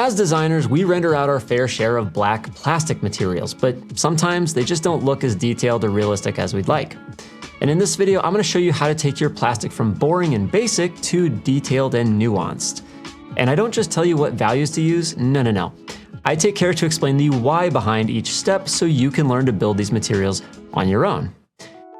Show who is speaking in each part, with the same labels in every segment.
Speaker 1: As designers, we render out our fair share of black plastic materials, but sometimes they just don't look as detailed or realistic as we'd like. And in this video, I'm gonna show you how to take your plastic from boring and basic to detailed and nuanced. And I don't just tell you what values to use, no. I take care to explain the why behind each step so you can learn to build these materials on your own.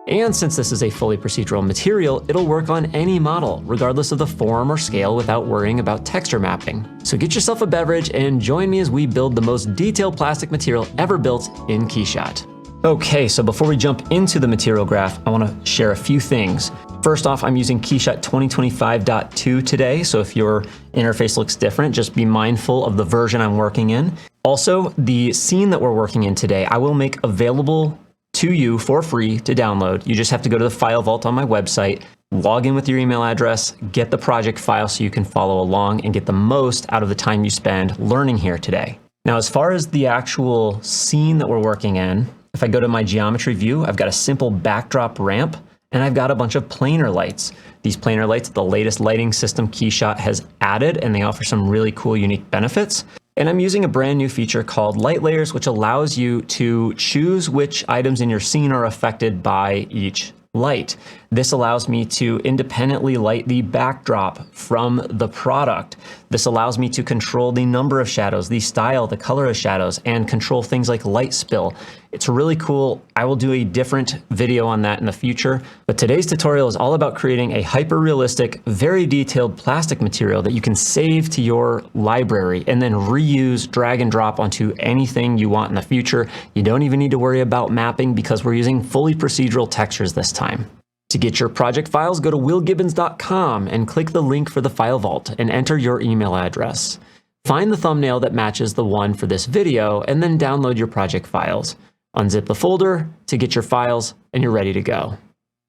Speaker 1: And since this is a fully procedural material, it'll work on any model, regardless of the form or scale, without worrying about texture mapping. So get yourself a beverage and join me as we build the most detailed plastic material ever built in KeyShot. Okay, so before we jump into the material graph, I want to share a few things. First off, I'm using KeyShot 2025.2 today, so if your interface looks different, just be mindful of the version I'm working in. Also, the scene that we're working in today, I will make available to you for free to download. You just have to go to the file vault on my website, log in with your email address, get the project file so you can follow along and get the most out of the time you spend learning here today. Now, as far as the actual scene that we're working in, if I go to my geometry view, I've got a simple backdrop ramp and I've got a bunch of planar lights. These planar lights, the latest lighting system KeyShot has added, and they offer some really cool, unique benefits. And I'm using a brand new feature called Light Layers, which allows you to choose which items in your scene are affected by each light. This allows me to independently light the backdrop from the product. This allows me to control the number of shadows, the style, the color of shadows, and control things like light spill. It's really cool. I will do a different video on that in the future, but today's tutorial is all about creating a hyper-realistic, very detailed plastic material that you can save to your library and then reuse, drag and drop onto anything you want in the future. You don't even need to worry about mapping because we're using fully procedural textures this time. To get your project files, go to willgibbons.com and click the link for the file vault and enter your email address. Find the thumbnail that matches the one for this video and then download your project files. Unzip the folder to get your files and you're ready to go.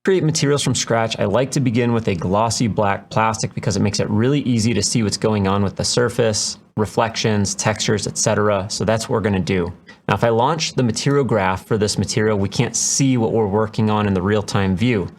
Speaker 1: Create materials from scratch. I like to begin with a glossy black plastic because it makes it really easy to see what's going on with the surface, reflections, textures, etc. So that's what we're going to do. Now, if I launch the material graph for this material, we can't see what we're working on in the real-time view.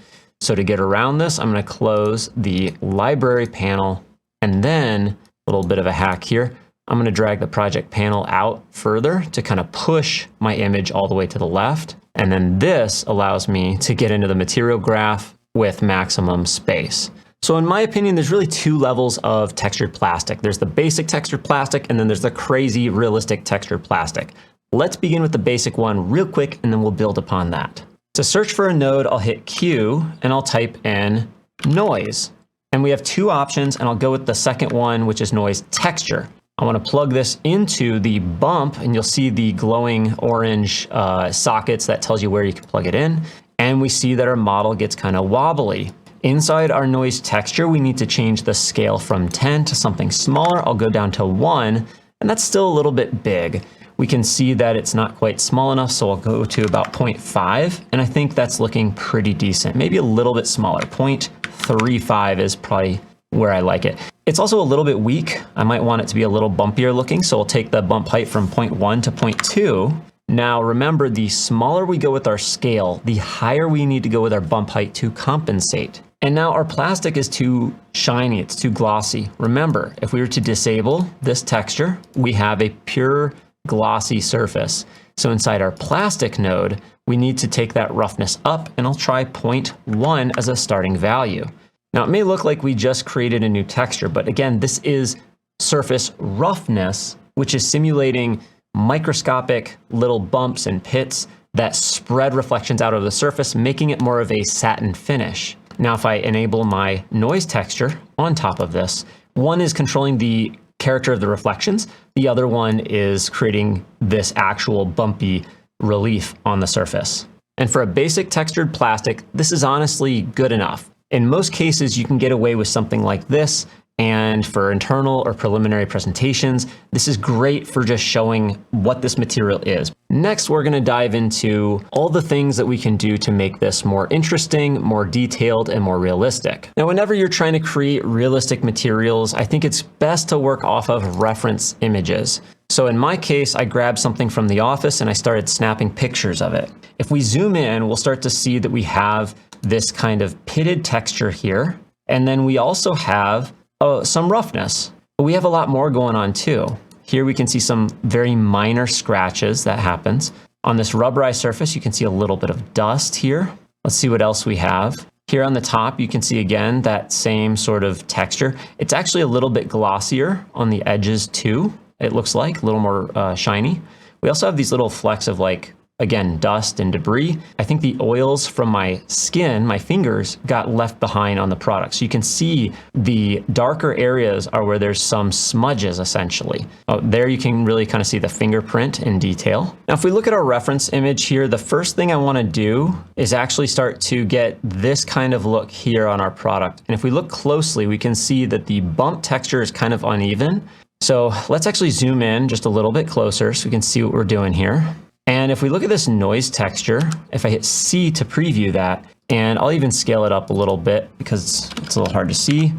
Speaker 1: So to get around this, I'm going to close the library panel, and then a little bit of a hack here. I'm going to drag the project panel out further to kind of push my image all the way to the left. And then this allows me to get into the material graph with maximum space. So in my opinion, there's really two levels of textured plastic. There's the basic textured plastic, and then there's the crazy realistic textured plastic. Let's begin with the basic one real quick, and then we'll build upon that. To search for a node, I'll hit Q and I'll type in noise. And we have two options, and I'll go with the second one, which is noise texture. I want to plug this into the bump, and you'll see the glowing orange sockets that tells you where you can plug it in. And we see that our model gets kind of wobbly. Inside our noise texture, we need to change the scale from 10 to something smaller. I'll go down to 1, and that's still a little bit big. We can see that it's not quite small enough, so I'll go to about 0.5, and I think that's looking pretty decent. Maybe a little bit smaller. 0.35 is probably where I like it. It's also a little bit weak. I might want it to be a little bumpier looking, so I'll take the bump height from 0.1 to 0.2. Now remember, the smaller we go with our scale, the higher we need to go with our bump height to compensate. And now our plastic is too shiny, it's too glossy. Remember, if we were to disable this texture, we have a pure glossy surface. So inside our plastic node, we need to take that roughness up, and I'll try 0.1 as a starting value. Now it may look like we just created a new texture, but again, this is surface roughness, which is simulating microscopic little bumps and pits that spread reflections out of the surface, making it more of a satin finish. Now, if I enable my noise texture on top of this, one is controlling the character of the reflections. The other one is creating this actual bumpy relief on the surface. And for a basic textured plastic, this is honestly good enough. In most cases, you can get away with something like this. And for internal or preliminary presentations, this is great for just showing what this material is. Next, we're going to dive into all the things that we can do to make this more interesting, more detailed, and more realistic. Now, whenever you're trying to create realistic materials, I think it's best to work off of reference images. So in my case, I grabbed something from the office and I started snapping pictures of it. If we zoom in, we'll start to see that we have this kind of pitted texture here. And then we also have some roughness, but we have a lot more going on too. Here we can see some very minor scratches that happens. On this rubberized surface, you can see a little bit of dust here. Let's see what else we have. Here on the top, you can see again that same sort of texture. It's actually a little bit glossier on the edges too. It looks like a little more shiny. We also have these little flecks of like, again, dust and debris. I think the oils from my skin, my fingers, got left behind on the product. So you can see the darker areas are where there's some smudges essentially. Oh, there you can really kind of see the fingerprint in detail. Now, if we look at our reference image here, the first thing I want to do is actually start to get this kind of look here on our product. And if we look closely, we can see that the bump texture is kind of uneven. So let's actually zoom in just a little bit closer so we can see what we're doing here. And if we look at this noise texture, if I hit C to preview that, and I'll even scale it up a little bit because it's a little hard to see,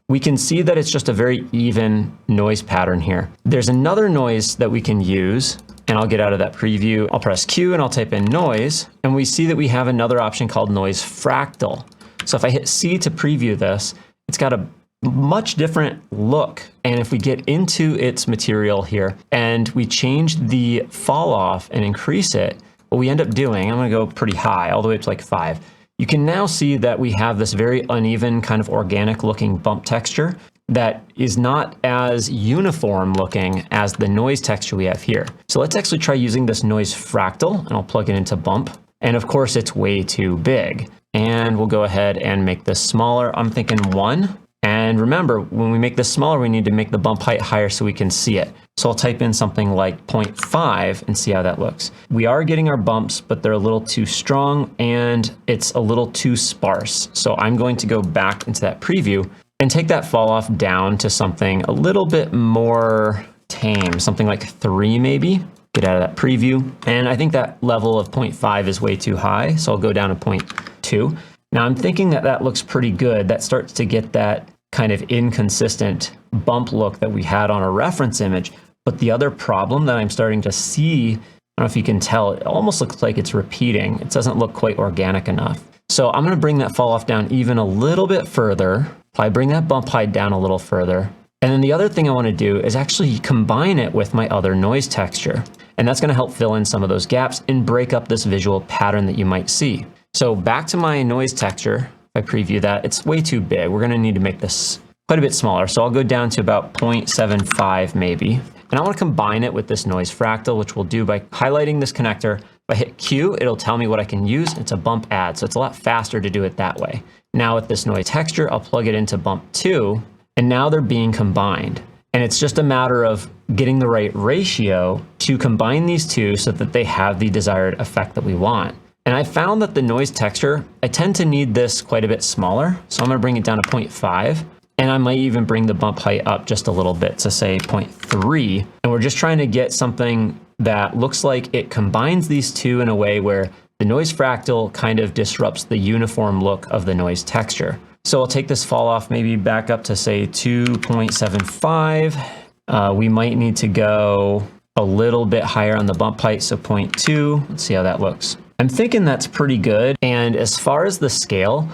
Speaker 1: we can see that it's just a very even noise pattern here. There's another noise that we can use, and I'll get out of that preview. I'll press Q and I'll type in noise, and we see that we have another option called noise fractal. So if I hit C to preview this, it's got a much different look. And if we get into its material here and we change the fall off and increase it, what we end up doing, I'm going to go pretty high, all the way up to like 5. You can now see that we have this very uneven kind of organic looking bump texture that is not as uniform looking as the noise texture we have here. So let's actually try using this noise fractal, and I'll plug it into bump. And of course it's way too big. And we'll go ahead and make this smaller. I'm thinking 1. And remember, when we make this smaller, we need to make the bump height higher so we can see it. So I'll type in something like 0.5 and see how that looks. We are getting our bumps, but they're a little too strong and it's a little too sparse. So I'm going to go back into that preview and take that fall off down to something a little bit more tame, something like 3 maybe. Get out of that preview. And I think that level of 0.5 is way too high. So I'll go down to 0.2. Now I'm thinking that that looks pretty good. That starts to get that kind of inconsistent bump look that we had on our reference image. But the other problem that I'm starting to see, I don't know if you can tell, it almost looks like it's repeating. It doesn't look quite organic enough. So I'm going to bring that fall off down even a little bit further. I bring that bump height down a little further. And then the other thing I want to do is actually combine it with my other noise texture. And that's going to help fill in some of those gaps and break up this visual pattern that you might see. So back to my noise texture, if I preview that, it's way too big. We're going to need to make this quite a bit smaller. So I'll go down to about 0.75 maybe. And I want to combine it with this noise fractal, which we'll do by highlighting this connector. If I hit Q, it'll tell me what I can use. It's a bump add, so it's a lot faster to do it that way. Now with this noise texture, I'll plug it into bump 2, and now they're being combined. And it's just a matter of getting the right ratio to combine these two so that they have the desired effect that we want. And I found that the noise texture, I tend to need this quite a bit smaller. So I'm going to bring it down to 0.5. And I might even bring the bump height up just a little bit to say 0.3. And we're just trying to get something that looks like it combines these two in a way where the noise fractal kind of disrupts the uniform look of the noise texture. So I'll take this fall off maybe back up to say 2.75. We might need to go a little bit higher on the bump height, so 0.2. Let's see how that looks. I'm thinking that's pretty good. And as far as the scale,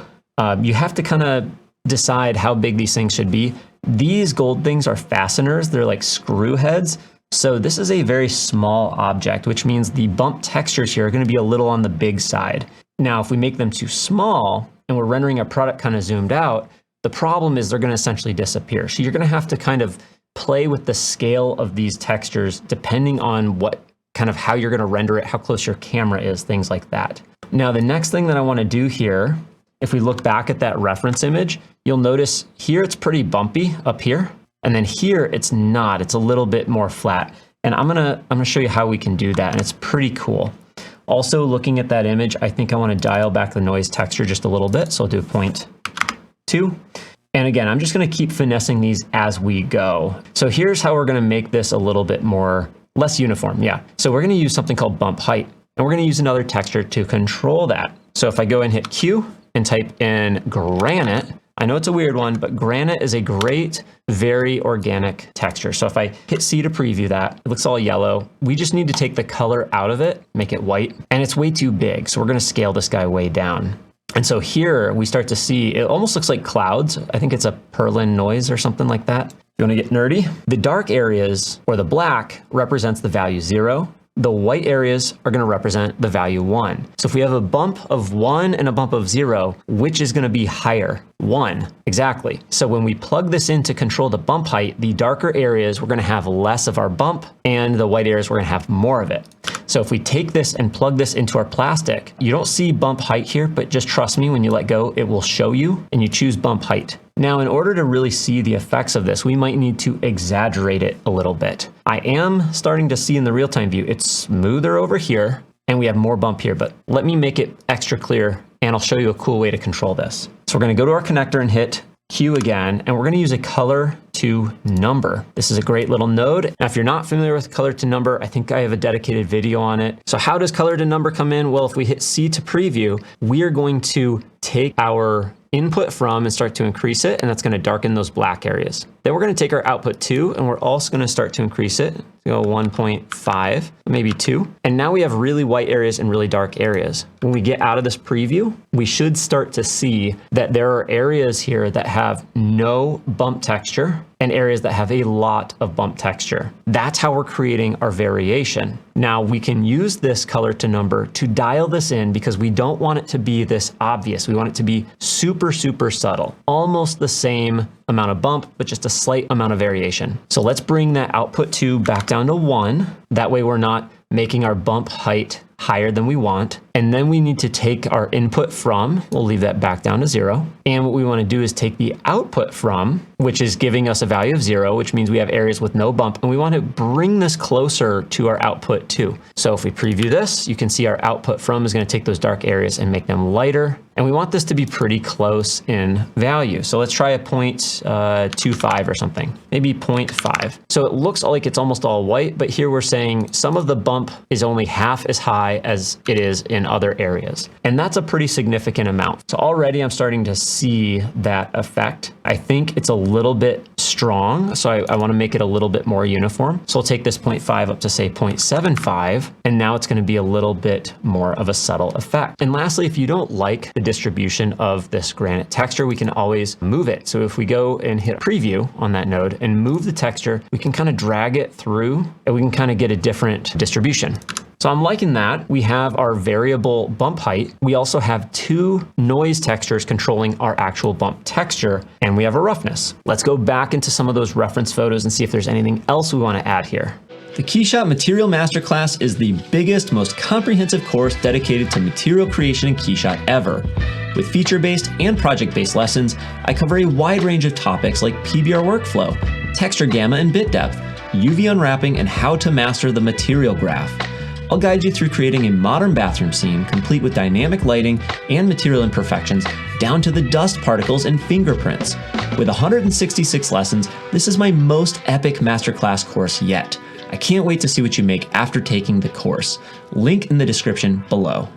Speaker 1: you have to kind of decide how big these things should be. These gold things are fasteners. They're like screw heads. So this is a very small object, which means the bump textures here are going to be a little on the big side. Now, if we make them too small and we're rendering a product kind of zoomed out, the problem is they're going to essentially disappear. So you're going to have to kind of play with the scale of these textures depending on what kind of how you're going to render it, how close your camera is, things like that. Now, the next thing that I want to do here, if we look back at that reference image, you'll notice here it's pretty bumpy up here. And then here it's not, it's a little bit more flat. And I'm gonna show you how we can do that. And it's pretty cool. Also looking at that image, I think I want to dial back the noise texture just a little bit. So I'll do 0.2. And again, I'm just going to keep finessing these as we go. So here's how we're going to make this a little bit less uniform. Yeah. So we're going to use something called bump height, and we're going to use another texture to control that. So if I go and hit Q and type in granite, I know it's a weird one, but granite is a great, very organic texture. So if I hit C to preview that, it looks all yellow. We just need to take the color out of it, make it white, and it's way too big. So we're going to scale this guy way down. And so here we start to see, it almost looks like clouds. I think it's a Perlin noise or something like that. you want to get nerdy, the dark areas, or the black, represents the value 0. The white areas are going to represent the value 1. So if we have a bump of 1 and a bump of 0, which is going to be higher? 1, exactly. So when we plug this in to control the bump height, the darker areas, we're going to have less of our bump, and the white areas, we're going to have more of it. So if we take this and plug this into our plastic, you don't see bump height here, but just trust me, when you let go, it will show you, and you choose bump height. Now, in order to really see the effects of this, we might need to exaggerate it a little bit. I am starting to see in the real-time view, it's smoother over here, and we have more bump here, but let me make it extra clear, and I'll show you a cool way to control this. So we're gonna go to our connector and hit Q again, and we're gonna use a color to number. This is a great little node. Now, if you're not familiar with color to number, I think I have a dedicated video on it. So how does color to number come in? Well, if we hit C to preview, we are going to take our input from and start to increase it, and that's going to darken those black areas. Then we're going to take our output 2, and we're also going to start to increase it. Go 1.5, maybe 2. And now we have really white areas and really dark areas. When we get out of this preview, we should start to see that there are areas here that have no bump texture and areas that have a lot of bump texture. That's how we're creating our variation. Now we can use this color to number to dial this in because we don't want it to be this obvious. We want it to be super, super subtle. Almost the same amount of bump, but just a slight amount of variation. So let's bring that output 2 back down to 1. That way we're not making our bump height higher than we want. And then we need to take our input from, we'll leave that back down to 0. And what we want to do is take the output from, which is giving us a value of 0, which means we have areas with no bump, and we want to bring this closer to our output 2. So if we preview this, you can see our output from is going to take those dark areas and make them lighter. And we want this to be pretty close in value. So let's try a 0.25 or something, maybe 0.5. So it looks like it's almost all white, but here we're saying some of the bump is only half as high as it is in other areas. And that's a pretty significant amount. So already I'm starting to see that effect. I think it's a little bit strong, so I want to make it a little bit more uniform. So I'll take this 0.5 up to say 0.75, and now it's going to be a little bit more of a subtle effect. And lastly, if you don't like the distribution of this granite texture, we can always move it. So if we go and hit preview on that node and move the texture, we can kind of drag it through and we can kind of get a different distribution. So I'm liking that. We have our variable bump height. We also have 2 noise textures controlling our actual bump texture, and we have a roughness. Let's go back into some of those reference photos and see if there's anything else we want to add here. The KeyShot Material Masterclass is the biggest, most comprehensive course dedicated to material creation in KeyShot ever. With feature-based and project-based lessons, I cover a wide range of topics like PBR workflow, texture gamma and bit depth, UV unwrapping, and how to master the material graph. I'll guide you through creating a modern bathroom scene complete with dynamic lighting and material imperfections down to the dust particles and fingerprints. With 166 lessons, this is my most epic masterclass course yet. I can't wait to see what you make after taking the course. Link in the description below.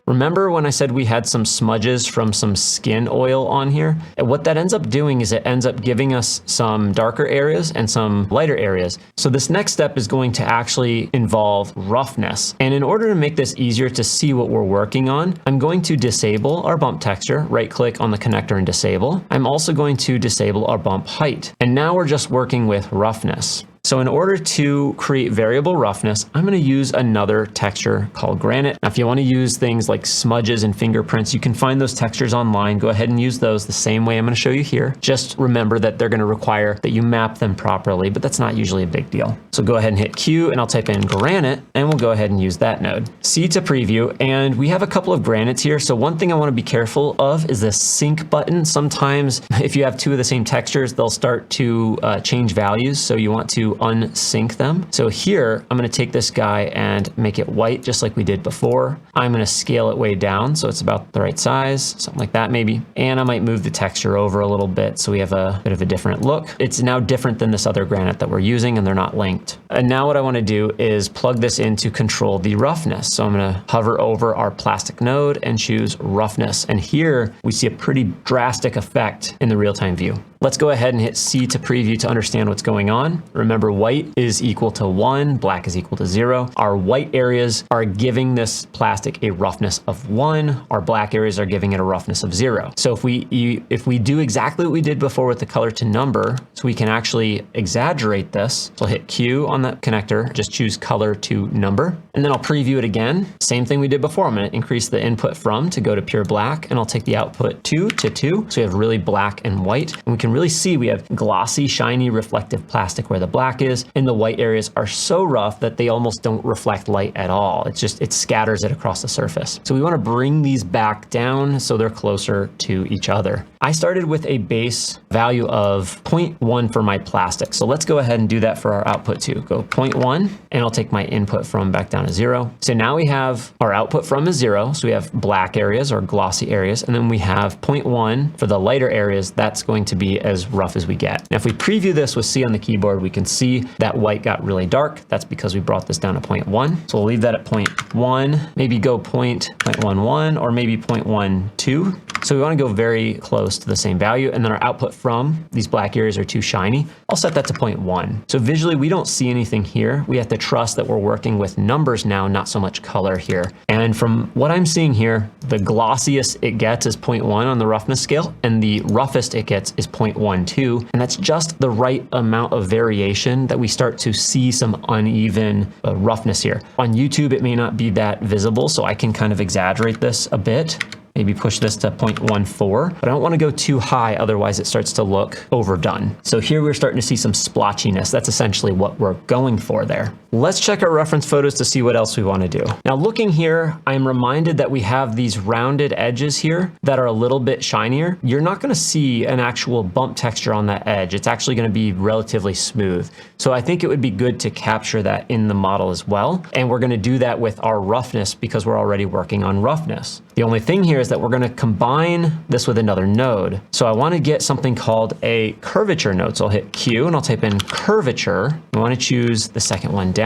Speaker 1: Remember when I said we had some smudges from some skin oil on here? And what that ends up doing is it ends up giving us some darker areas and some lighter areas. So this next step is going to actually involve roughness. And in order to make this easier to see what we're working on, I'm going to disable our bump texture, right click on the connector and disable. I'm also going to disable our bump height. And now we're just working with roughness. So in order to create variable roughness, I'm going to use another texture called granite. Now, if you want to use things like smudges and fingerprints, you can find those textures online. Go ahead and use those the same way I'm going to show you here. Just remember that they're going to require that you map them properly, but that's not usually a big deal. So go ahead and hit Q and I'll type in granite and we'll go ahead and use that node. C to preview, and we have a couple of granites here. So one thing I want to be careful of is the sync button. Sometimes if you have 2 of the same textures, they'll start to change values. So you want to unsync them. So here, I'm going to take this guy and make it white just like we did before. I'm going to scale it way down so it's about the right size, something like that maybe. And I might move the texture over a little bit so we have a bit of a different look. It's now different than this other granite that we're using and they're not linked. And now what I want to do is plug this in to control the roughness. So I'm going to hover over our plastic node and choose roughness. And here we see a pretty drastic effect in the real-time view. Let's go ahead and hit C to preview to understand what's going on. Remember, white is equal to 1, black is equal to 0. Our white areas are giving this plastic a roughness of 1. Our black areas are giving it a roughness of 0. So if we do exactly what we did before with the color to number, so we can actually exaggerate this. So I'll hit Q on that connector, just choose color to number, and then I'll preview it again. Same thing we did before. I'm going to increase the input from to go to pure black, and I'll take the output 2 to 2. So we have really black and white, and we can really see we have glossy, shiny, reflective plastic where the black is, and the white areas are so rough that they almost don't reflect light at all. It scatters it across the surface. So we want to bring these back down so they're closer to each other. I started with a base value of 0.1 for my plastic. So let's go ahead and do that for our output too. Go 0.1, and I'll take my input from back down to 0. So now we have our output from is 0. So we have black areas or glossy areas, and then we have 0.1 for the lighter areas. That's going to be as rough as we get. Now, if we preview this with C on the keyboard, we can see that white got really dark. That's because we brought this down to 0.1. So we'll leave that at 0.1, maybe go 0.11 or maybe 0.12. So we want to go very close to the same value, and then our output from these black areas are too shiny. I'll set that to 0.1. So visually, we don't see anything here. We have to trust that we're working with numbers now, not so much color here. And from what I'm seeing here, the glossiest it gets is 0.1 on the roughness scale, and the roughest it gets is 0.12. And that's just the right amount of variation that we start to see some uneven roughness here. On YouTube, it may not be that visible, so I can kind of exaggerate this a bit. Maybe push this to 0.14, but I don't want to go too high, otherwise it starts to look overdone. So here we're starting to see some splotchiness. That's essentially what we're going for there. Let's check our reference photos to see what else we want to do. Now looking here, I'm reminded that we have these rounded edges here that are a little bit shinier. You're not going to see an actual bump texture on that edge. It's actually going to be relatively smooth. So I think it would be good to capture that in the model as well. And we're going to do that with our roughness because we're already working on roughness. The only thing here is that we're going to combine this with another node. So I want to get something called a curvature node. So I'll hit Q and I'll type in curvature. I want to choose the second one down.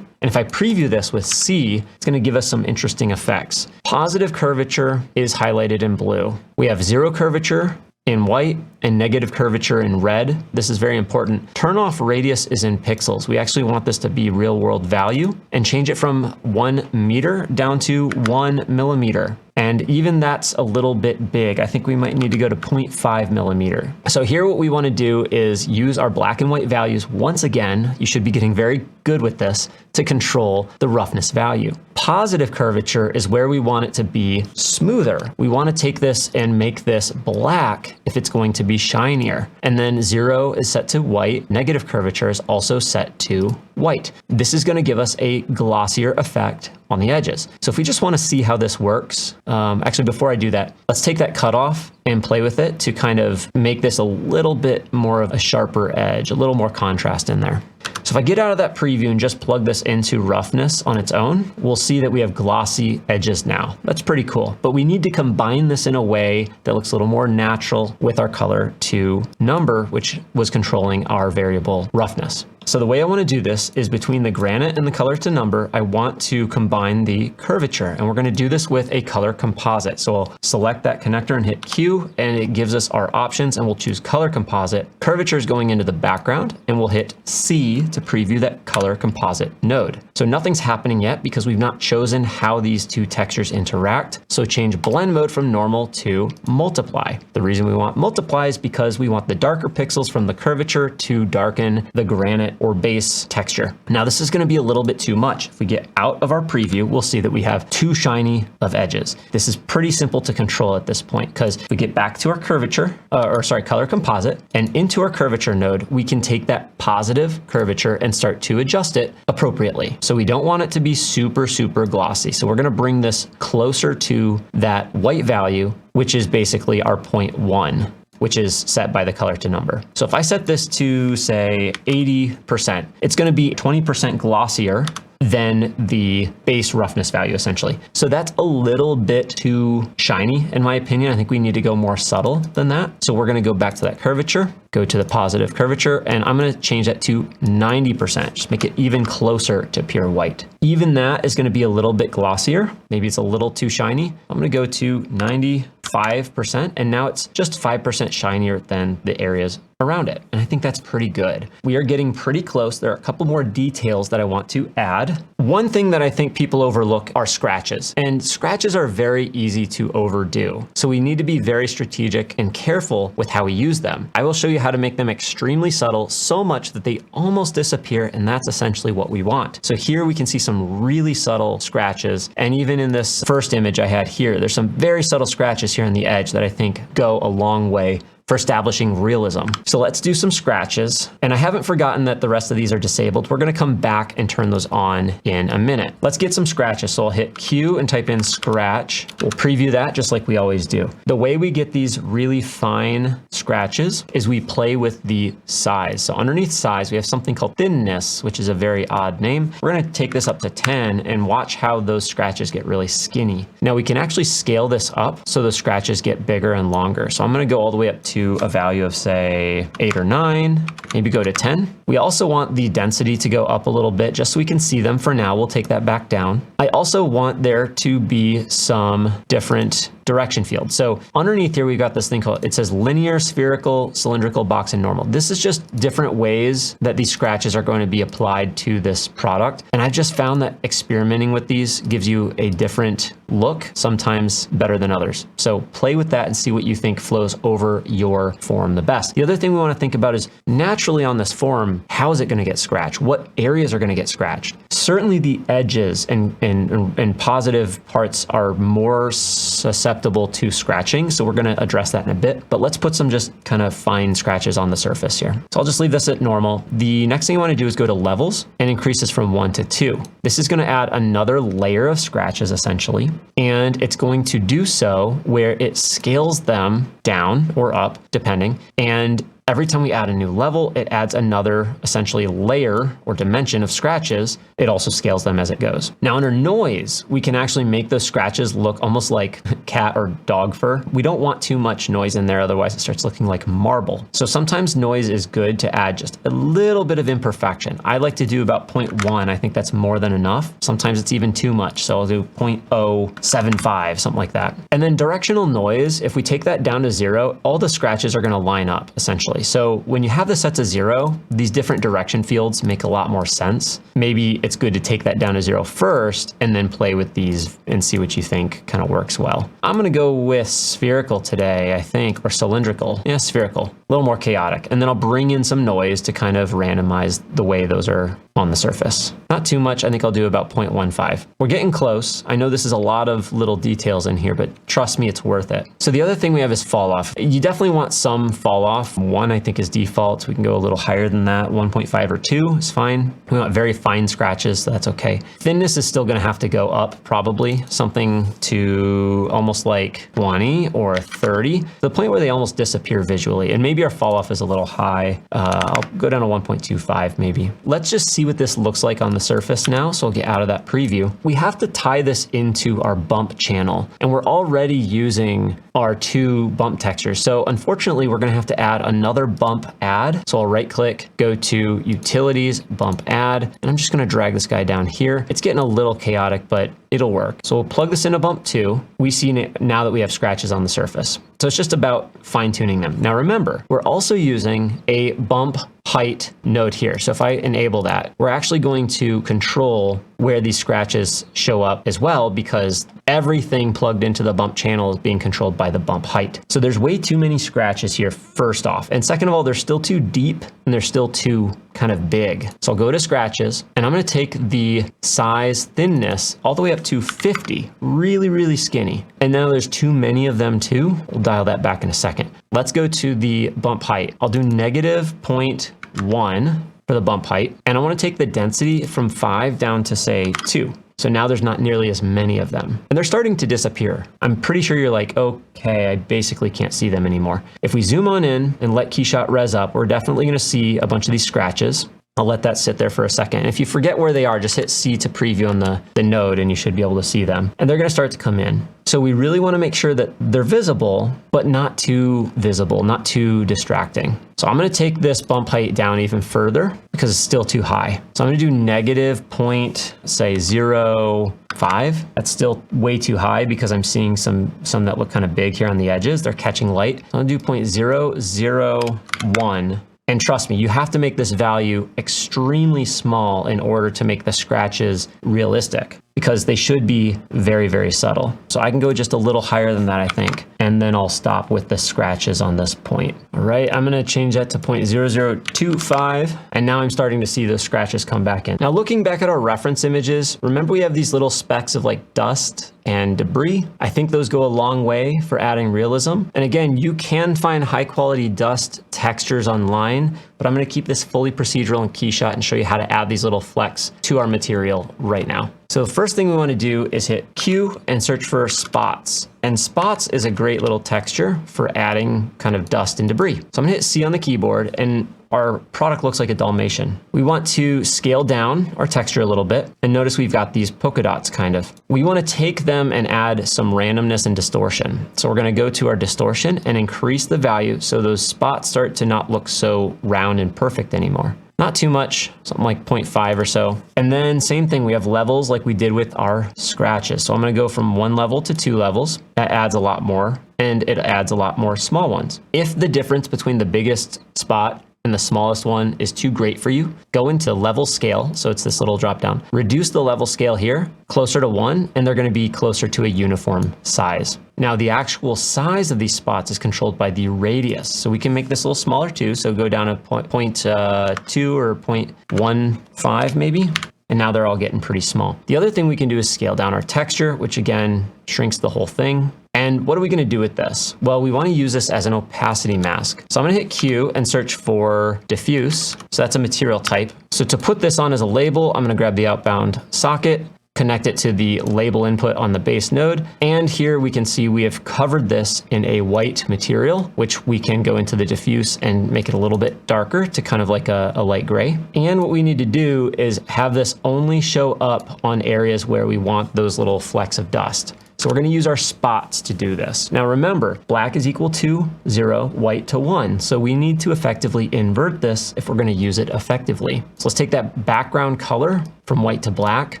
Speaker 1: And if I preview this with C, it's going to give us some interesting effects. Positive curvature is highlighted in blue. We have zero curvature in white and negative curvature in red. This is very important. Turn off radius is in pixels. We actually want this to be real world value and change it from 1 meter down to 1 millimeter. And even that's a little bit big. I think we might need to go to 0.5 millimeter. So here what we want to do is use our black and white values once again. You should be getting very good with this to control the roughness value. Positive curvature is where we want it to be smoother. We want to take this and make this black if it's going to be shinier. And then 0 is set to white. Negative curvature is also set to white. This is going to give us a glossier effect on the edges. So if we just want to see how this works, actually before I do that, let's take that cutoff and play with it to kind of make this a little bit more of a sharper edge, a little more contrast in there. So if I get out of that preview and just plug this into roughness on its own, we'll see that we have glossy edges now. That's pretty cool. But we need to combine this in a way that looks a little more natural with our color to number, which was controlling our variable roughness. So the way I want to do this is between the granite and the color to number, I want to combine the curvature, and we're going to do this with a color composite. So I'll select that connector and hit Q, and it gives us our options, and we'll choose color composite. Curvature is going into the background, and we'll hit C to preview that color composite node. So nothing's happening yet because we've not chosen how these two textures interact. So change blend mode from normal to multiply. The reason we want multiply is because we want the darker pixels from the curvature to darken the granite or base texture. Now this is going to be a little bit too much. If we get out of our preview, we'll see that we have too shiny of edges. This is pretty simple to control at this point because if we get back to our curvature, color composite, and into our curvature node, we can take that positive curvature and start to adjust it appropriately. So we don't want it to be super, super glossy. So we're going to bring this closer to that white value, which is basically our 0.1. which is set by the color to number. So if I set this to say 80%, it's going to be 20% glossier than the base roughness value essentially. So that's a little bit too shiny in my opinion. I think we need to go more subtle than that. So we're going to go back to that curvature, go to the positive curvature, and I'm going to change that to 90%, just make it even closer to pure white. Even that is going to be a little bit glossier. Maybe it's a little too shiny. I'm going to go to 95%, and now it's just 5% shinier than the areas around it. And I think that's pretty good. We are getting pretty close. There are a couple more details that I want to add. One thing that I think people overlook are scratches, and scratches are very easy to overdo. So we need to be very strategic and careful with how we use them. I will show you how to make them extremely subtle, so much that they almost disappear, and that's essentially what we want. So here we can see some really subtle scratches, and even in this first image I had here, there's some very subtle scratches here on the edge that I think go a long way for establishing realism. So let's do some scratches. And I haven't forgotten that the rest of these are disabled. We're gonna come back and turn those on in a minute. Let's get some scratches. So I'll hit Q and type in scratch. We'll preview that just like we always do. The way we get these really fine scratches is we play with the size. So underneath size, we have something called thinness, which is a very odd name. We're gonna take this up to 10 and watch how those scratches get really skinny. Now we can actually scale this up so the scratches get bigger and longer. So I'm gonna go all the way up to a value of say 8 or 9, maybe go to 10. We also want the density to go up a little bit just so we can see them. For now, we'll take that back down. I also want there to be some different direction field. So underneath here, we've got this thing called, it says linear, spherical, cylindrical, box, and normal. This is just different ways that these scratches are going to be applied to this product. And I've just found that experimenting with these gives you a different look, sometimes better than others. So play with that and see what you think flows over your form the best. The other thing we want to think about is naturally on this form, how is it going to get scratched? What areas are going to get scratched? Certainly the edges and positive parts are more susceptible to scratching. So we're going to address that in a bit, but let's put some just kind of fine scratches on the surface here. So I'll just leave this at normal. The next thing you want to do is go to levels and increase this from 1 to 2. This is going to add another layer of scratches essentially, and it's going to do so where it scales them down or up depending, and every time we add a new level, it adds another essentially layer or dimension of scratches. It also scales them as it goes. Now under noise, we can actually make those scratches look almost like cat or dog fur. We don't want too much noise in there, otherwise it starts looking like marble. So sometimes noise is good to add just a little bit of imperfection. I like to do about 0.1. I think that's more than enough. Sometimes it's even too much. So I'll do 0.075, something like that. And then directional noise, if we take that down to 0, all the scratches are gonna line up essentially. So when you have this set to 0, these different direction fields make a lot more sense. Maybe it's good to take that down to 0 first and then play with these and see what you think kind of works well. I'm gonna go with spherical today, I think, or cylindrical. Yeah, spherical, a little more chaotic. And then I'll bring in some noise to kind of randomize the way those are on the surface. Not too much, I think I'll do about 0.15. We're getting close. I know this is a lot of little details in here, but trust me, it's worth it. So the other thing we have is fall off. You definitely want some fall off. 1, I think, is default. We can go a little higher than that. 1.5 or 2 is fine. We want very fine scratches, so that's okay. Thinness is still gonna have to go up probably, something to almost like 20 or 30, to the point where they almost disappear visually. And maybe our fall off is a little high. I'll go down to 1.25 maybe. Let's just see what this looks like on the surface now. So I'll get out of that preview. We have to tie this into our bump channel, and we're already using our 2 bump textures. So unfortunately, we're gonna have to add another bump add. So I'll right click, go to utilities, bump add, and I'm just gonna drag this guy down here. It's getting a little chaotic, but it'll work. So we'll plug this into bump 2. We see it now that we have scratches on the surface. So it's just about fine tuning them. Now remember, we're also using a bump height node here. So if I enable that, we're actually going to control where these scratches show up as well, because everything plugged into the bump channel is being controlled by the bump height. So there's way too many scratches here, first off. And second of all, they're still too deep and they're still too kind of big. So I'll go to scratches and I'm gonna take the size thinness all the way up to 50, really, really skinny. And now there's too many of them too. We'll dial that back in a second. Let's go to the bump height. I'll do negative 0.1 for the bump height. And I want to take the density from 5 down to say 2. So now there's not nearly as many of them. And they're starting to disappear. I'm pretty sure you're like, okay, I basically can't see them anymore. If we zoom on in and let KeyShot res up, we're definitely going to see a bunch of these scratches. I'll let that sit there for a second. If you forget where they are, just hit C to preview on the node and you should be able to see them. And they're gonna start to come in. So we really wanna make sure that they're visible, but not too visible, not too distracting. So I'm gonna take this bump height down even further because it's still too high. So I'm gonna do negative 0.05 0.5. That's still way too high because I'm seeing some that look kind of big here on the edges. They're catching light. So I'm gonna do 0.001. And trust me, you have to make this value extremely small in order to make the scratches realistic, because they should be very, very subtle. So I can go just a little higher than that, I think. And then I'll stop with the scratches on this point. All right, I'm gonna change that to 0.0025. And now I'm starting to see those scratches come back in. Now looking back at our reference images, remember we have these little specks of like dust and debris. I think those go a long way for adding realism. And again, you can find high quality dust textures online, but I'm gonna keep this fully procedural in KeyShot and show you how to add these little flecks to our material right now. So the first thing we want to do is hit Q and search for spots. And spots is a great little texture for adding kind of dust and debris. So I'm gonna hit C on the keyboard, and our product looks like a Dalmatian. We want to scale down our texture a little bit, and notice we've got these polka dots kind of. We want to take them and add some randomness and distortion. So we're going to go to our distortion and increase the value so those spots start to not look so round and perfect anymore. Not too much, something like 0.5 or so. And then same thing, we have levels like we did with our scratches. So I'm gonna go from 1 level to 2 levels. That adds a lot more, and it adds a lot more small ones. If the difference between the biggest spot and the smallest one is too great for you, go into level scale. So it's this little drop down. Reduce the level scale here closer to 1, and they're going to be closer to a uniform size. Now the actual size of these spots is controlled by the radius. So we can make this a little smaller too. So go down to 0.2 or 0.15 maybe. And now they're all getting pretty small. The other thing we can do is scale down our texture, which again shrinks the whole thing. And what are we going to do with this? Well, we want to use this as an opacity mask. So I'm going to hit Q and search for diffuse. So that's a material type. So to put this on as a label, I'm going to grab the outbound socket, connect it to the label input on the base node. And here we can see we have covered this in a white material, which we can go into the diffuse and make it a little bit darker to kind of like a light gray. And what we need to do is have this only show up on areas where we want those little flecks of dust. So we're going to use our spots to do this. Now remember, black is equal to 0, white to 1. So we need to effectively invert this if we're going to use it effectively. So let's take that background color from white to black,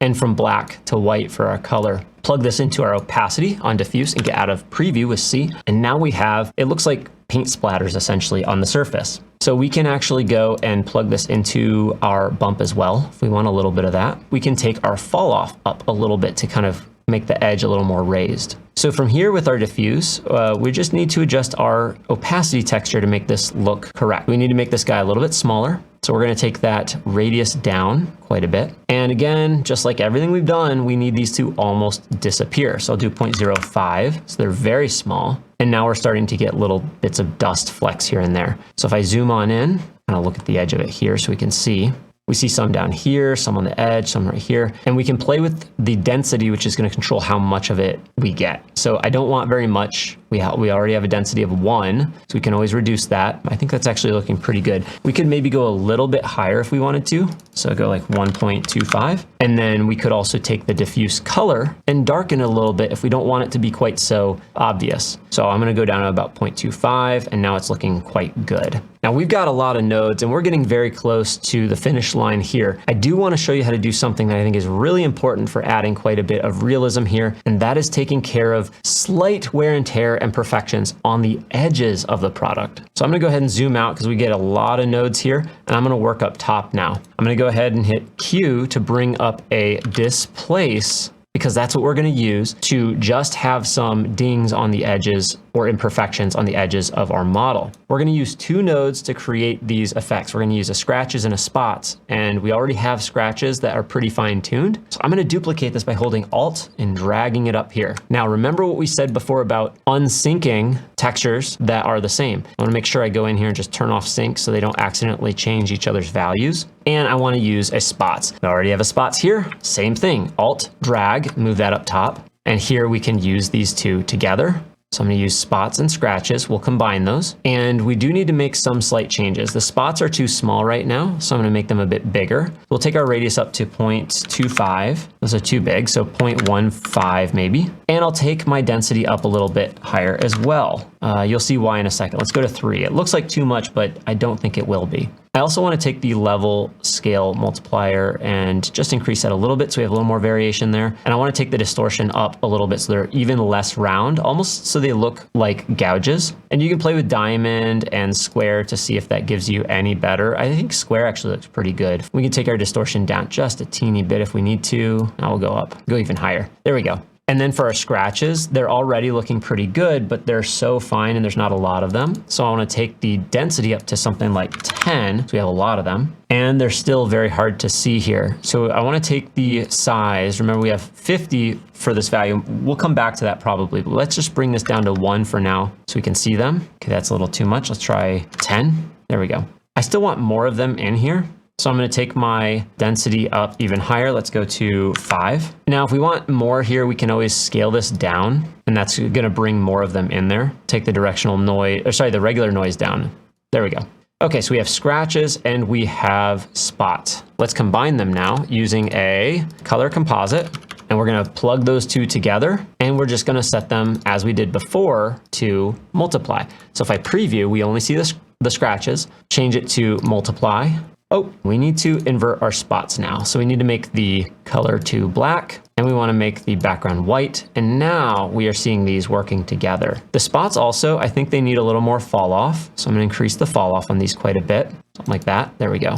Speaker 1: and from black to white for our color. Plug this into our opacity on diffuse and get out of preview with C. And now we have, it looks like paint splatters essentially on the surface. So we can actually go and plug this into our bump as well. If we want a little bit of that, we can take our fall off up a little bit to kind of make the edge a little more raised. So from here with our diffuse, we just need to adjust our opacity texture to make this look correct. We need to make this guy a little bit smaller. So we're going to take that radius down quite a bit. And again, just like everything we've done, we need these to almost disappear. So I'll do 0.05. So they're very small. And now we're starting to get little bits of dust flecks here and there. So if I zoom on in, and I'll look at the edge of it here so we can see. We see some down here, some on the edge, some right here. And we can play with the density, which is going to control how much of it we get. So I don't want very much. We already have a density of 1, so we can always reduce that. I think that's actually looking pretty good. We could maybe go a little bit higher if we wanted to. So go like 1.25. And then we could also take the diffuse color and darken it a little bit if we don't want it to be quite so obvious. So I'm going to go down to about 0.25, and now it's looking quite good. Now we've got a lot of nodes and we're getting very close to the finish line here. I do want to show you how to do something that I think is really important for adding quite a bit of realism here, and that is taking care of slight wear and tear and imperfections on the edges of the product. So I'm going to go ahead and zoom out because we get a lot of nodes here, and I'm going to work up top now. I'm going to go ahead and hit Q to bring up a displace, because that's what we're going to use to just have some dings on the edges or imperfections on the edges of our model. We're going to use 2 nodes to create these effects. We're going to use a scratches and a spots, and we already have scratches that are pretty fine-tuned. So I'm going to duplicate this by holding Alt and dragging it up here. Now remember what we said before about unsyncing textures that are the same. I want to make sure I go in here and just turn off sync so they don't accidentally change each other's values. And I want to use a spots. I already have a spots here. Same thing. Alt, drag, move that up top. And here we can use these 2 together. So I'm going to use spots and scratches. We'll combine those. And we do need to make some slight changes. The spots are too small right now, so I'm going to make them a bit bigger. We'll take our radius up to 0.25. Those are too big, so 0.15 maybe. And I'll take my density up a little bit higher as well. You'll see why in a second. Let's go to 3. It looks like too much, but I don't think it will be. I also want to take the level scale multiplier and just increase that a little bit so we have a little more variation there. And I want to take the distortion up a little bit so they're even less round, almost so they look like gouges. And you can play with diamond and square to see if that gives you any better. I think square actually looks pretty good. We can take our distortion down just a teeny bit if we need to. Now we'll go up, go even higher. There we go. And then for our scratches, they're already looking pretty good, but they're so fine and there's not a lot of them. So I want to take the density up to something like 10. So we have a lot of them and they're still very hard to see here. So I want to take the size. Remember, we have 50 for this value. We'll come back to that probably, but let's just bring this down to 1 for now so we can see them. Okay, that's a little too much. Let's try 10. There we go. I still want more of them in here. So I'm going to take my density up even higher. Let's go to 5. Now, if we want more here, we can always scale this down, and that's going to bring more of them in there. Take the directional noise, or sorry, the regular noise down. There we go. Okay, so we have scratches and we have spots. Let's combine them now using a color composite, and we're going to plug those two together, and we're just going to set them as we did before to multiply. So if I preview, we only see the scratches, change it to multiply. Oh, we need to invert our spots now. So we need to make the color to black and we want to make the background white. And now we are seeing these working together. The spots also, I think they need a little more fall off. So I'm going to increase the fall off on these quite a bit. Something like that. There we go.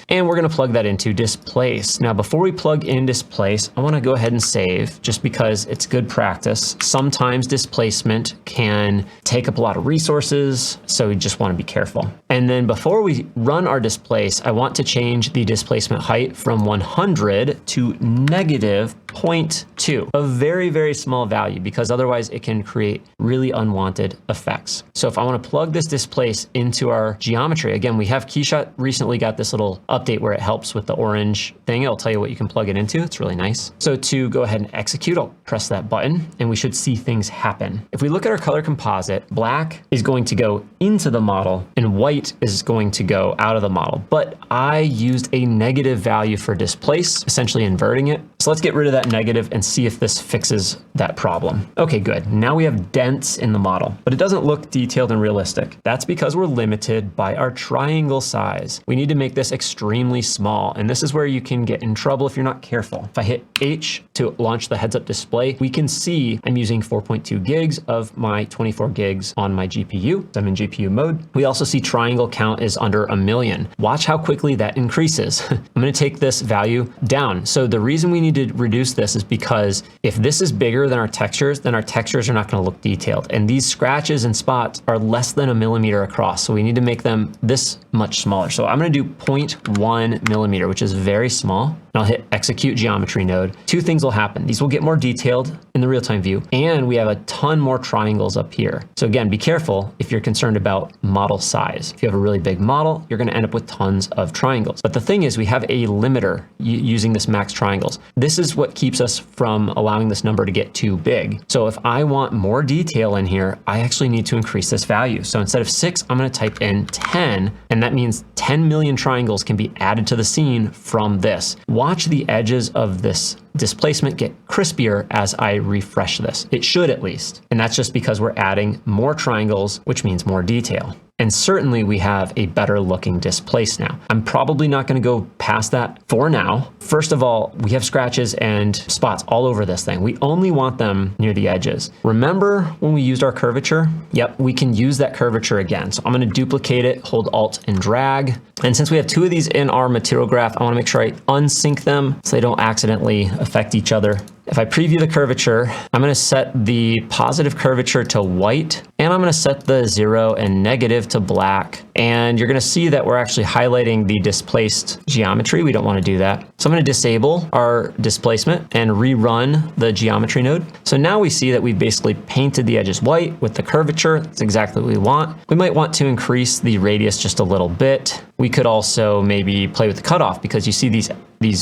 Speaker 1: And we're going to plug that into displace. Now, before we plug in displace, I want to go ahead and save just because it's good practice. Sometimes displacement can take up a lot of resources, so we just want to be careful. And then before we run our displace, I want to change the displacement height from 100 to -0.2, a very, very small value, because otherwise it can create really unwanted effects. So if I want to plug this displace into our geometry, again, we have KeyShot recently got this little update where it helps with the orange thing. It'll tell you what you can plug it into. It's really nice. So to go ahead and execute, I'll press that button and we should see things happen. If we look at our color composite, black is going to go into the model and white is going to go out of the model. But I used a negative value for displace, essentially inverting it. So let's get rid of that negative and see if this fixes that problem. Okay, good. Now we have dents in the model, but it doesn't look detailed and realistic. That's because we're limited by our triangle size. We need to make this extremely small, and this is where you can get in trouble if you're not careful. If I hit H to launch the heads-up display, we can see I'm using 4.2 gigs of my 24 gigs on my GPU. I'm in GPU mode. We also see triangle count is under 1 million. Watch how quickly that increases. I'm going to take this value down. So the reason we need to reduce this is because if this is bigger than our textures, then our textures are not going to look detailed. And these scratches and spots are less than 1 millimeter across. So we need to make them this much smaller. So I'm going to do 0.1 millimeter, which is very small. And I'll hit execute geometry node. Two things will happen. These will get more detailed in the real-time view, and we have a ton more triangles up here. So again, be careful if you're concerned about model size. If you have a really big model, you're going to end up with tons of triangles. But the thing is, we have a limiter using this max triangles. This is what keeps us from allowing this number to get too big. So if I want more detail in here, I actually need to increase this value. So instead of 6, I'm going to type in 10, and that means 10 million triangles can be added to the scene from this. Watch the edges of this displacement get crispier as I refresh this. It should, at least. And that's just because we're adding more triangles, which means more detail. And certainly we have a better looking displace now. I'm probably not going to go past that for now. First of all, we have scratches and spots all over this thing. We only want them near the edges. Remember when we used our curvature? Yep, we can use that curvature again. So I'm going to duplicate it, hold Alt and drag. And since we have 2 of these in our material graph, I want to make sure I unsync them so they don't accidentally affect each other. If I preview the curvature, I'm going to set the positive curvature to white, and I'm going to set the 0 and negative to black. And you're going to see that we're actually highlighting the displaced geometry. We don't want to do that. So I'm going to disable our displacement and rerun the geometry node. So now we see that we've basically painted the edges white with the curvature. That's exactly what we want. We might want to increase the radius just a little bit. We could also maybe play with the cutoff, because you see these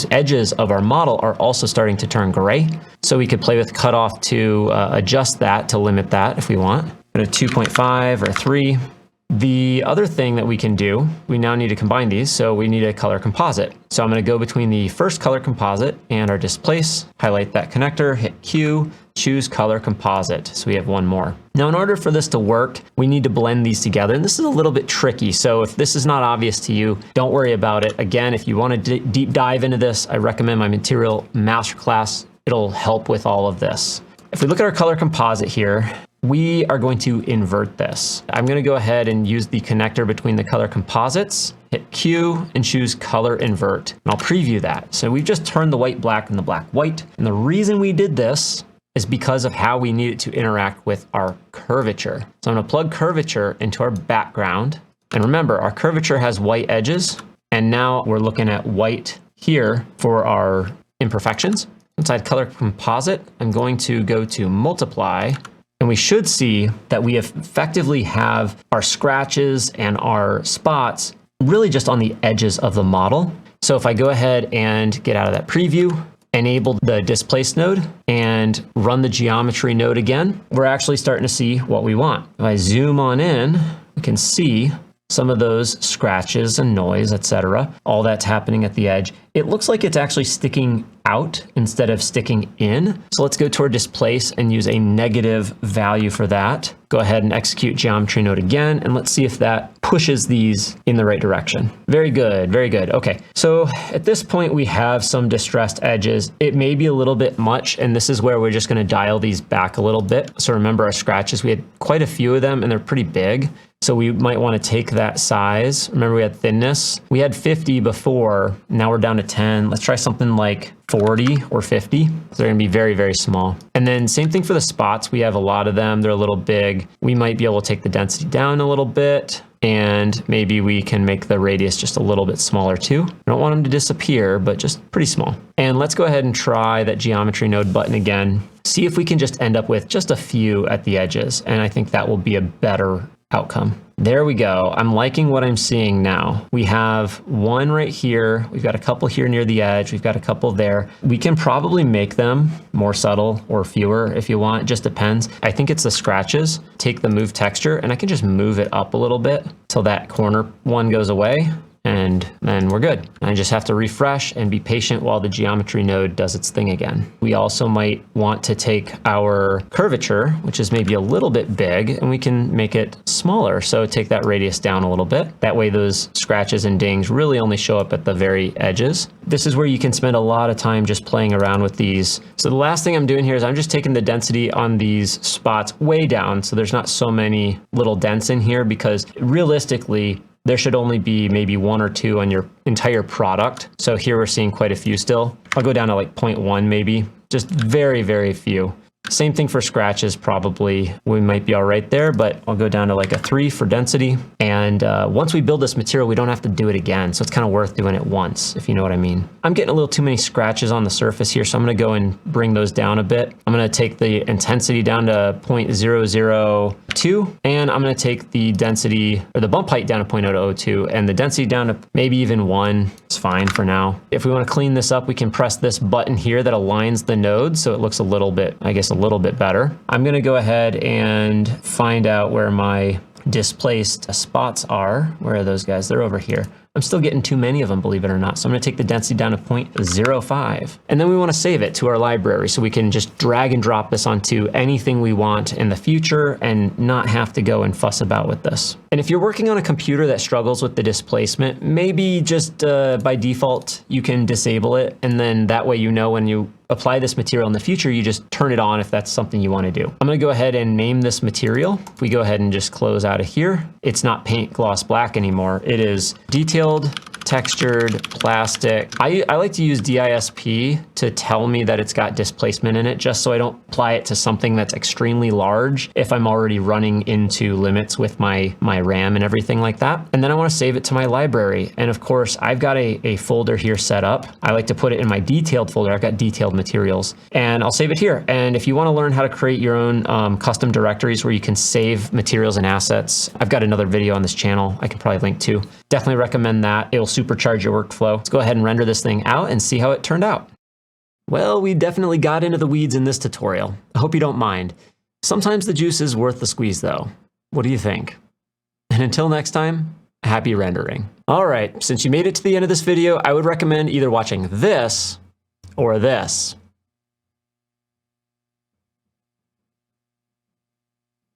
Speaker 1: edges of our model are also starting to turn gray. So we could play with cutoff to adjust that, to limit that if we want. Go to 2.5 or 3. The other thing that we can do, we now need to combine these, so we need a color composite. So I'm going to go between the first color composite and our displace, highlight that connector, hit Q, choose color composite. So we have one more. Now, in order for this to work, we need to blend these together. And this is a little bit tricky. So if this is not obvious to you, don't worry about it. Again, if you want to deep dive into this, I recommend my material masterclass. It'll help with all of this. If we look at our color composite here, we are going to invert this. I'm going to go ahead and use the connector between the color composites, hit Q, and choose color invert. And I'll preview that. So we've just turned the white black and the black white. And the reason we did this is because of how we need it to interact with our curvature. So I'm going to plug curvature into our background. And remember, our curvature has white edges. And now we're looking at white here for our imperfections. Inside color composite, I'm going to go to multiply. And we should see that we effectively have our scratches and our spots really just on the edges of the model. So if I go ahead and get out of that preview, enable the displace node and run the geometry node again, we're actually starting to see what we want. If I zoom on in, we can see some of those scratches and noise, etc. All that's happening at the edge. It looks like it's actually sticking out instead of sticking in. So let's go to our displace and use a negative value for that. Go ahead and execute geometry node again, and let's see if that pushes these in the right direction. Very good, very good. Okay, so at this point we have some distressed edges. It may be a little bit much, and this is where we're just gonna dial these back a little bit. So remember our scratches, we had quite a few of them and they're pretty big. So we might want to take that size. Remember we had thinness. We had 50 before, now we're down to 10. Let's try something like 40 or 50. So they're gonna be very, very small. And then same thing for the spots. We have a lot of them, they're a little big. We might be able to take the density down a little bit, and maybe we can make the radius just a little bit smaller too. I don't want them to disappear, but just pretty small. And let's go ahead and try that geometry node button again. See if we can just end up with just a few at the edges. And I think that will be a better outcome. There we go. I'm liking what I'm seeing now. We have one right here. We've got a couple here near the edge. We've got a couple there. We can probably make them more subtle or fewer if you want. It just depends. I think it's the scratches. Take the move texture and I can just move it up a little bit till that corner one goes away. And then we're good. I just have to refresh and be patient while the geometry node does its thing again. We also might want to take our curvature, which is maybe a little bit big, and we can make it smaller. So take that radius down a little bit. That way those scratches and dings really only show up at the very edges. This is where you can spend a lot of time just playing around with these. So the last thing I'm doing here is I'm just taking the density on these spots way down, so there's not so many little dents in here, because realistically, there should only be maybe one or two on your entire product. So here we're seeing quite a few still. I'll go down to like 0.1 maybe, just very, very few. Same thing for scratches, probably. We might be all right there, but I'll go down to like a 3 for density. And once we build this material, we don't have to do it again. So it's kind of worth doing it once, if you know what I mean. I'm getting a little too many scratches on the surface here, so I'm gonna go and bring those down a bit. I'm gonna take the intensity down to 0.002, and I'm gonna take the density, or the bump height down to 0.002, and the density down to maybe even 1. It's fine for now. If we wanna clean this up, we can press this button here that aligns the nodes so it looks a little bit, I guess, a little bit better. I'm gonna go ahead and find out where my displaced spots are. Where are those guys? They're over here. I'm still getting too many of them, believe it or not. So I'm gonna take the density down to 0.05. And then we wanna save it to our library so we can just drag and drop this onto anything we want in the future and not have to go and fuss about with this. And if you're working on a computer that struggles with the displacement, maybe just by default, you can disable it. And then that way you know when you apply this material in the future, you just turn it on if that's something you want to do. I'm going to go ahead and name this material. If we go ahead and just close out of here, it's not paint gloss black anymore. It is detailed textured plastic. I like to use DISP to tell me that it's got displacement in it, just so I don't apply it to something that's extremely large if I'm already running into limits with my RAM and everything like that. And then I want to save it to my library. And of course, I've got a folder here set up. I like to put it in my detailed folder. I've got detailed materials, and I'll save it here. And if you want to learn how to create your own custom directories where you can save materials and assets, I've got another video on this channel I can probably link to. Definitely recommend that. It'll supercharge your workflow. Let's go ahead and render this thing out and see how it turned out. Well, we definitely got into the weeds in this tutorial. I hope you don't mind. Sometimes the juice is worth the squeeze though. What do you think? And until next time, happy rendering. All right, since you made it to the end of this video, I would recommend either watching this or this.